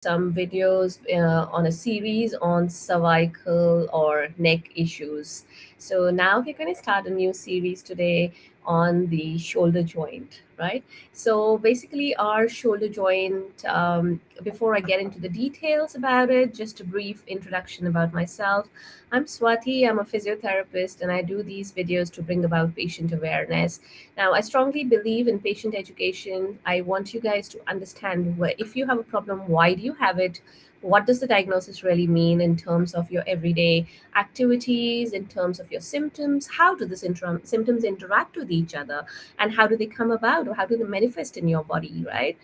some videos on a series on cervical or neck issues. So now we're going to start a new series today on the shoulder joint, right? So basically, our shoulder joint, before I get into the details about it, just a brief introduction about myself. I'm Swati, I'm a physiotherapist, and I do these videos to bring about patient awareness. Now, I strongly believe in patient education. I want you guys to understand where, if you have a problem, why do you have it? What does the diagnosis really mean in terms of your everyday activities, in terms of your symptoms? How do the symptoms interact with each other? And how do they come about, or how do they manifest in your body, right?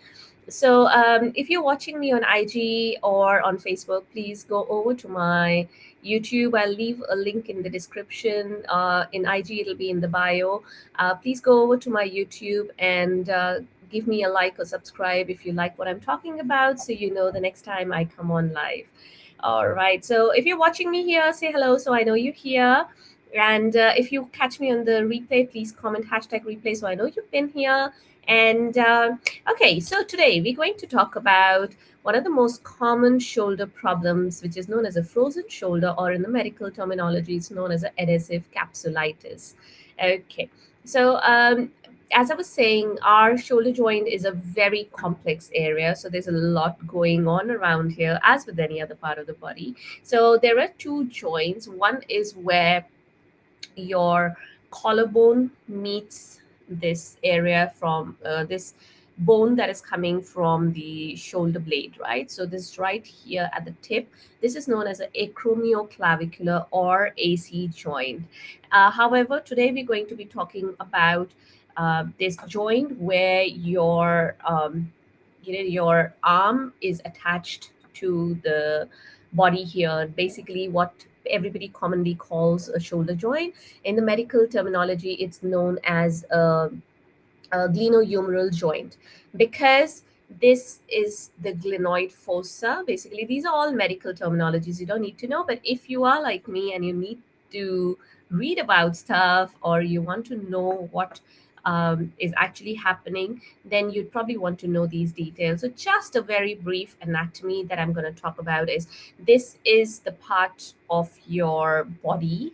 So, if you're watching me on IG or on Facebook, please go over to my YouTube. I'll leave a link in the description. In IG, it'll be in the bio. Please go over to my YouTube and give me a like or subscribe if you like what I'm talking about, so you know the next time I come on live. All right. So, if you're watching me here, say hello so I know you're here. And if you catch me on the replay, please comment #replay so I know you've been here. And okay, so today we're going to talk about one of the most common shoulder problems, which is known as a frozen shoulder, or in the medical terminology, it's known as an adhesive capsulitis. Okay, so as I was saying, our shoulder joint is a very complex area. So there's a lot going on around here, as with any other part of the body. So there are two joints. One is where your collarbone meets this area from this bone that is coming from the shoulder blade, right? So this right here at the tip, this is known as an acromioclavicular or AC joint. However, today we're going to be talking about this joint where your arm is attached to the body here, basically what everybody commonly calls a shoulder joint. In the medical terminology, it's known as a glenohumeral joint, because this is the glenoid fossa. Basically, these are all medical terminologies you don't need to know, but if you are like me and you need to read about stuff, or you want to know what is actually happening, then you'd probably want to know these details. So just a very brief anatomy that I'm going to talk about is, this is the part of your body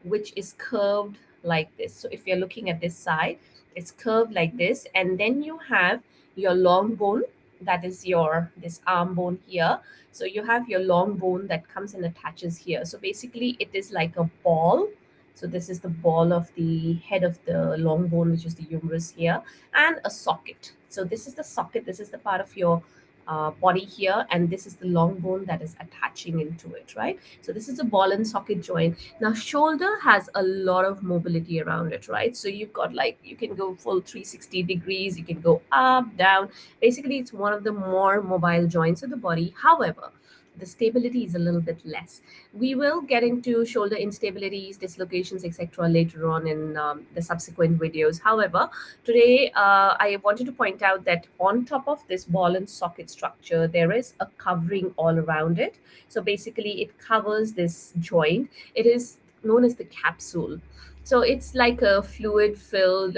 which is curved like this. So if you're looking at this side, it's curved like this, and then you have your long bone, that is your this arm bone here. So you have your long bone that comes and attaches here. So basically it is like a ball. So this is the ball of the head of the long bone, which is the humerus here, and a socket. So this is the socket, this is the part of your body here, and this is the long bone that is attaching into it, right? So this is a ball and socket joint. Now, shoulder has a lot of mobility around it, right? So you've got, like, you can go full 360 degrees, you can go up, down. Basically, it's one of the more mobile joints of the body. However, the stability is a little bit less. We will get into shoulder instabilities, dislocations, etc. later on in the subsequent videos. However, today I wanted to point out that on top of this ball and socket structure, there is a covering all around it. So basically, it covers this joint. It is known as the capsule. So it's like a fluid filled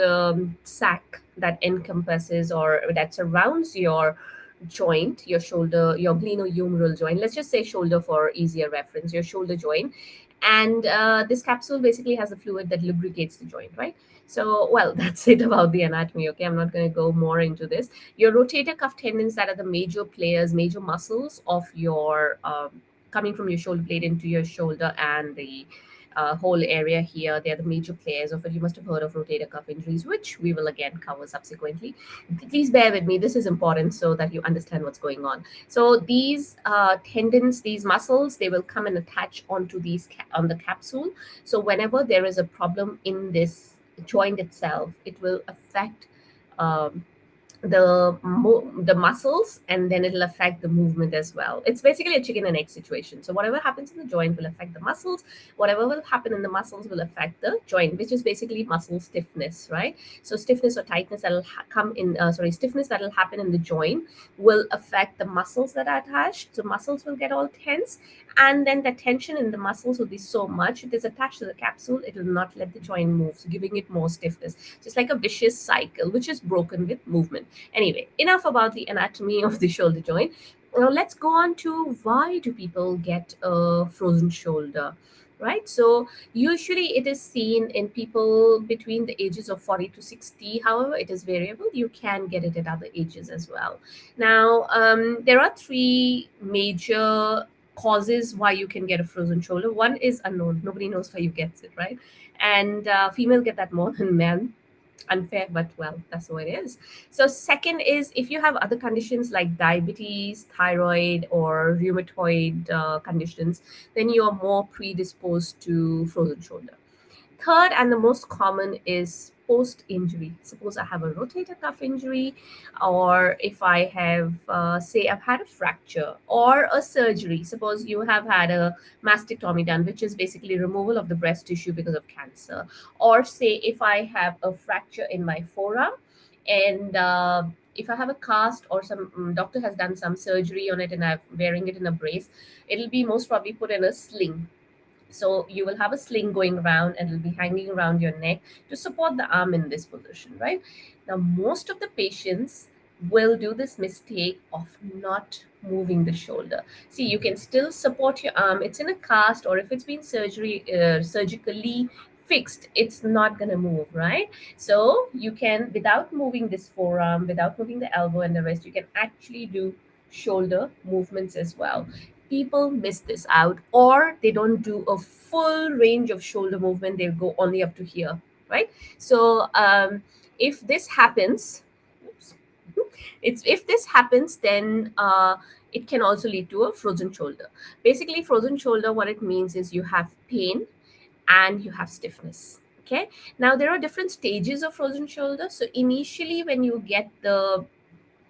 sac that encompasses, or that surrounds your joint, your shoulder, your glenohumeral joint. Let's just say shoulder for easier reference, your shoulder joint. And this capsule basically has a fluid that lubricates the joint, right? So, well, that's it about the anatomy. Okay, I'm not going to go more into this. Your rotator cuff tendons, that are the major players, major muscles of your coming from your shoulder blade into your shoulder and the whole area here. They are the major players of it. You must have heard of rotator cuff injuries, which we will again cover subsequently. Please bear with me. This is important so that you understand what's going on. So these tendons, these muscles, they will come and attach onto these on the capsule. So whenever there is a problem in this joint itself, it will affect um, the muscles, and then it'll affect the movement as well. It's basically a chicken and egg situation. So whatever happens in the joint will affect the muscles. Whatever will happen in the muscles will affect the joint, which is basically muscle stiffness, right? So stiffness or tightness that'll come in stiffness that'll happen in the joint will affect the muscles that are attached. So muscles will get all tense, and then the tension in the muscles will be so much, it is attached to the capsule, it will not let the joint move, so giving it more stiffness. Just like a vicious cycle which is broken with movement. Anyway, enough about the anatomy of the shoulder joint. Now let's go on to why do people get a frozen shoulder, right? So usually it is seen in people between the ages of 40 to 60. However, it is variable. You can get it at other ages as well. Now, there are three major causes why you can get a frozen shoulder. One is unknown. Nobody knows why you get it, right? And female get that more than men. Unfair, but well, that's the way it is. So second is if you have other conditions like diabetes, thyroid, or rheumatoid conditions, then you are more predisposed to frozen shoulder. Third, and the most common, is post injury. Suppose I have a rotator cuff injury, or if I have, say, I've had a fracture or a surgery. Suppose you have had a mastectomy done, which is basically removal of the breast tissue because of cancer. Or, say, if I have a fracture in my forearm, and if I have a cast, or some doctor has done some surgery on it and I'm wearing it in a brace, it'll be most probably put in a sling. So you will have a sling going around and it'll be hanging around your neck to support the arm in this position, right? Now, most of the patients will do this mistake of not moving the shoulder. See, you can still support your arm. It's in a cast, or if it's been surgically fixed, it's not going to move, right? So you can, without moving this forearm, without moving the elbow and the wrist, you can actually do shoulder movements as well. People miss this out, or they don't do a full range of shoulder movement. They'll go only up to here, right? So if this happens, oops, it's if this happens, then it can also lead to a frozen shoulder. Basically, frozen shoulder, what it means is you have pain and you have stiffness. Okay, now there are different stages of frozen shoulder. So initially, when you get the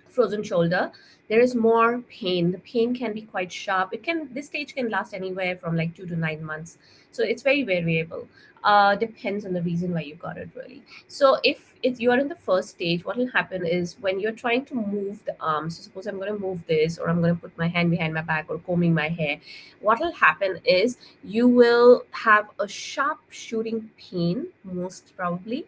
frozen shoulder, there is more pain. The pain can be quite sharp. This stage can last anywhere from like 2 to 9 months. So it's very variable. Depends on the reason why you got it, really. So if you are in the first stage, what will happen is when you're trying to move the arm, so suppose I'm going to move this, or I'm going to put my hand behind my back, or combing my hair, what will happen is you will have a sharp shooting pain, most probably,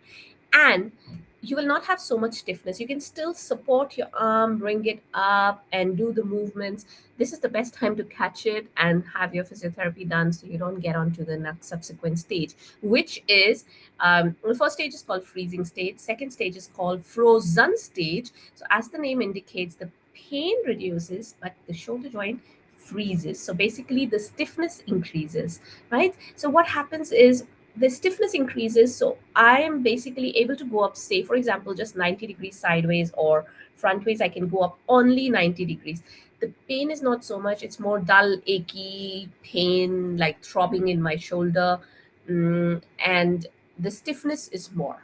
and you will not have so much stiffness. You can still support your arm, bring it up, and do the movements. This is the best time to catch it and have your physiotherapy done so you don't get onto the next subsequent stage, which is the first stage is called freezing stage, second stage is called frozen stage. So, as the name indicates, the pain reduces, but the shoulder joint freezes. So, basically, the stiffness increases, right? So, what happens is the stiffness increases, so I am basically able to go up, say for example, just 90 degrees sideways, or frontways I can go up only 90 degrees. The pain is not so much, it's more dull, achy pain, like throbbing in my shoulder. And the stiffness is more.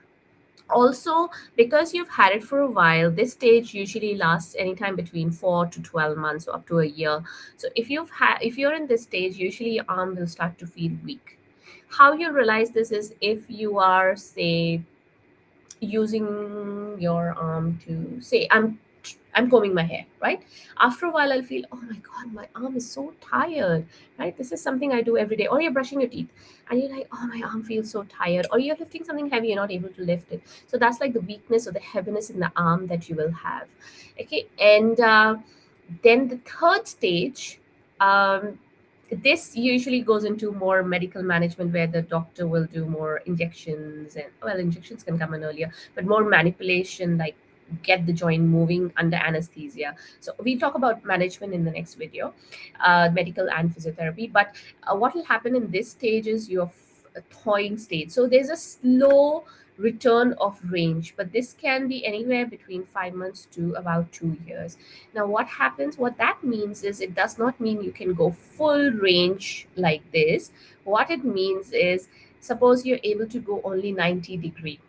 Also, because you've had it for a while, this stage usually lasts anytime between 4 to 12 months, or up to a year. So if you're in this stage, usually your arm will start to feel weak. How you realize this is if you are, say, using your arm to, say, I'm combing my hair, right? After a while I'll feel, oh my god, my arm is so tired, right? This is something I do every day. Or you're brushing your teeth and you're like, oh, my arm feels so tired. Or you're lifting something heavy, you're not able to lift it. So that's like the weakness or the heaviness in the arm that you will have. Okay, and then the third stage, um, this usually goes into more medical management, where the doctor will do more injections, and well, injections can come in earlier, but more manipulation, like get the joint moving under anesthesia. So we'll talk about management in the next video, medical and physiotherapy. But what will happen in this stage is your thawing stage. So there's a slow return of range, but this can be anywhere between 5 months to about 2 years. Now, what happens? What that means is it does not mean you can go full range like this. What it means is, suppose you're able to go only 90 degree,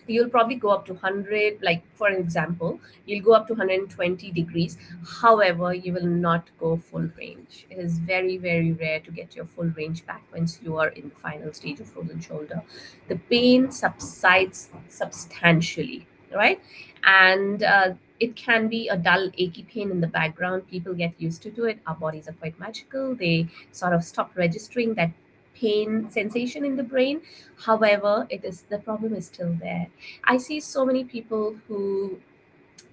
you'll probably go up to 100, like for an example, you'll go up to 120 degrees. However, you will not go full range. It is very, very rare to get your full range back once you are in the final stage of frozen shoulder. The pain subsides substantially, right? And it can be a dull, achy pain in the background. People get used to it. Our bodies are quite magical. They sort of stop registering that pain sensation in the brain. However, the problem is still there. I see so many people who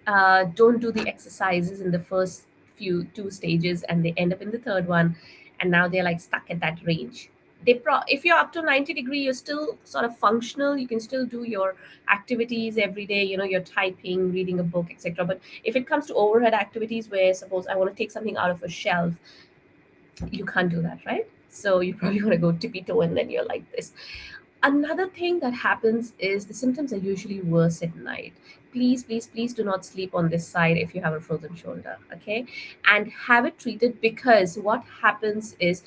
don't do the exercises in the first two stages, and they end up in the third one, and now they're like stuck at that range. If you're up to 90 degree, you're still sort of functional, you can still do your activities every day, you're typing, reading a book, etc. But if it comes to overhead activities, where suppose I want to take something out of a shelf, you can't do that, right? So you probably want to go tippy toe, and then you're like this. Another thing that happens is the symptoms are usually worse at night. Please, please, please do not sleep on this side if you have a frozen shoulder, okay? And have it treated, because what happens is,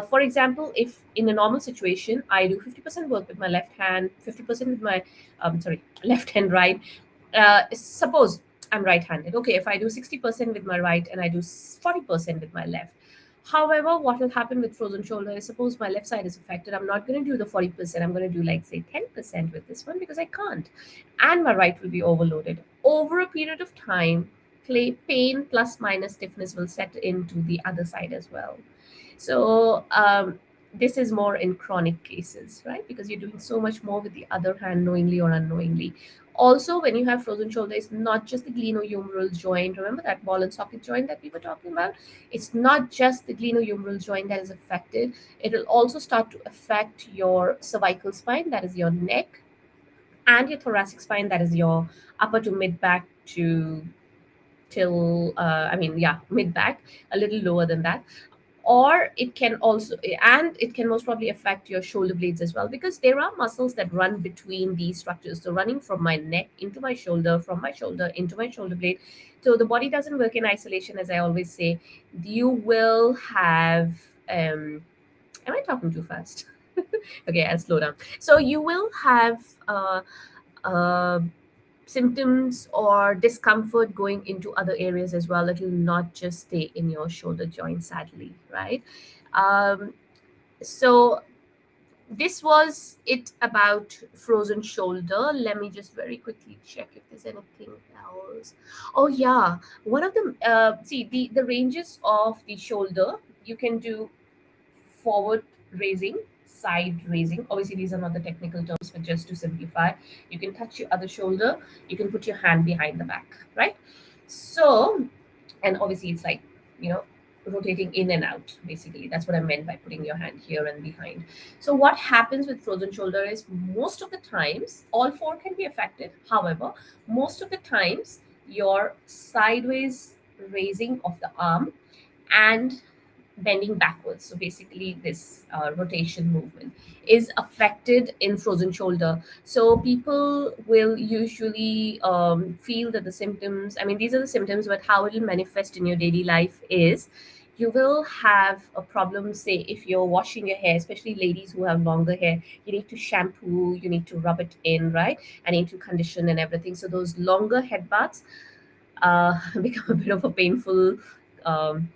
for example, if in a normal situation, I do 50% work with my left hand, 50% with my, left hand, right? Suppose I'm right handed. Okay, if I do 60% with my right and I do 40% with my left. However, what will happen with frozen shoulder is, suppose my left side is affected, I'm not going to do the 40%. I'm going to do, like, say 10% with this one, because I can't. And my right will be overloaded. Over a period of time, pain plus minus stiffness will set into the other side as well. So this is more in chronic cases, right? Because you're doing so much more with the other hand, knowingly or unknowingly. Also, when you have frozen shoulder, it's not just the glenohumeral joint. Remember that ball and socket joint that we were talking about? It's not just the glenohumeral joint that is affected. It will also start to affect your cervical spine, that is your neck, and your thoracic spine, that is your upper to mid back to till mid back, a little lower than that. Or it can also, and it can most probably affect your shoulder blades as well, because there are muscles that run between these structures. So running from my neck into my shoulder, from my shoulder into my shoulder blade. So the body doesn't work in isolation, as I always say. You will have am I talking too fast? Okay, I'll slow down. So you will have uh, symptoms or discomfort going into other areas as well. It will not just stay in your shoulder joint, sadly, right? Um, so this was it about frozen shoulder. Let me just very quickly check if there's anything else. Oh yeah, one of them. See, the ranges of the shoulder. You can do forward raising, side raising. Obviously, these are not the technical terms, but just to simplify, you can touch your other shoulder, you can put your hand behind the back, right? So, and obviously, it's like, you know, rotating in and out. Basically, that's what I meant by putting your hand here and behind. So, what happens with frozen shoulder is, most of the times, all four can be affected. However, most of the times, your sideways raising of the arm and bending backwards, so basically this rotation movement, is affected in frozen shoulder. So people will usually feel that the symptoms, I mean, these are the symptoms, but how it will manifest in your daily life is, you will have a problem. Say if you're washing your hair, especially ladies who have longer hair, you need to shampoo, you need to rub it in, right? And need to condition and everything. So those longer head baths become a bit of a um,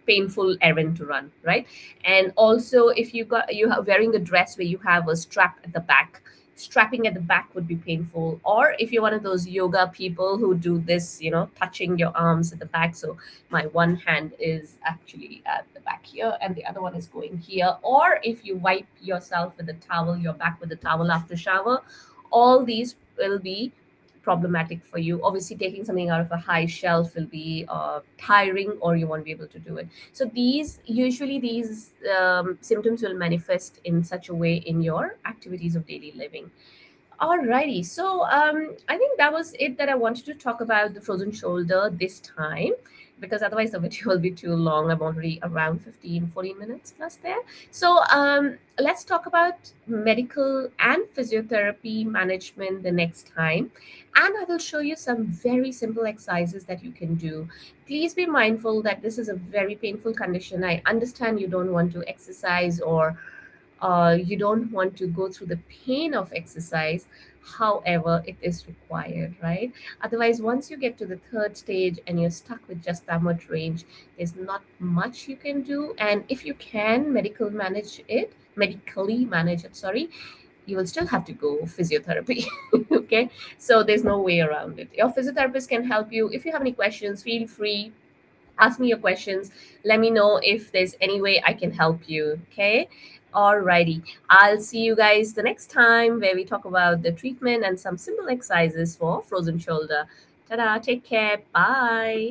painful errand to run, right? And also, if you are wearing a dress where you have a strap at the back, strapping at the back would be painful. Or if you're one of those yoga people who do this, touching your arms at the back. So my one hand is actually at the back here, and the other one is going here. Or if you wipe yourself with a towel, your back with a towel after shower, all these will be problematic for you. Obviously, taking something out of a high shelf will be tiring, or you won't be able to do it. So these symptoms will manifest in such a way in your activities of daily living. Alrighty, so I think that was it that I wanted to talk about the frozen shoulder this time, because otherwise the video will be too long. I'm already around 14 minutes plus there. So let's talk about medical and physiotherapy management the next time. And I will show you some very simple exercises that you can do. Please be mindful that this is a very painful condition. I understand you don't want to exercise, or you don't want to go through the pain of exercise. However, it is required, right? Otherwise, once you get to the third stage and you're stuck with just that much range, there's not much you can do. And if you can medically manage it, sorry, you will still have to go physiotherapy. Okay, so there's no way around it. Your physiotherapist can help you. If you have any questions, feel free, ask me your questions. Let me know if there's any way I can help you. Okay. Alrighty. I'll see you guys the next time, where we talk about the treatment and some simple exercises for frozen shoulder. Ta-da. Take care. Bye.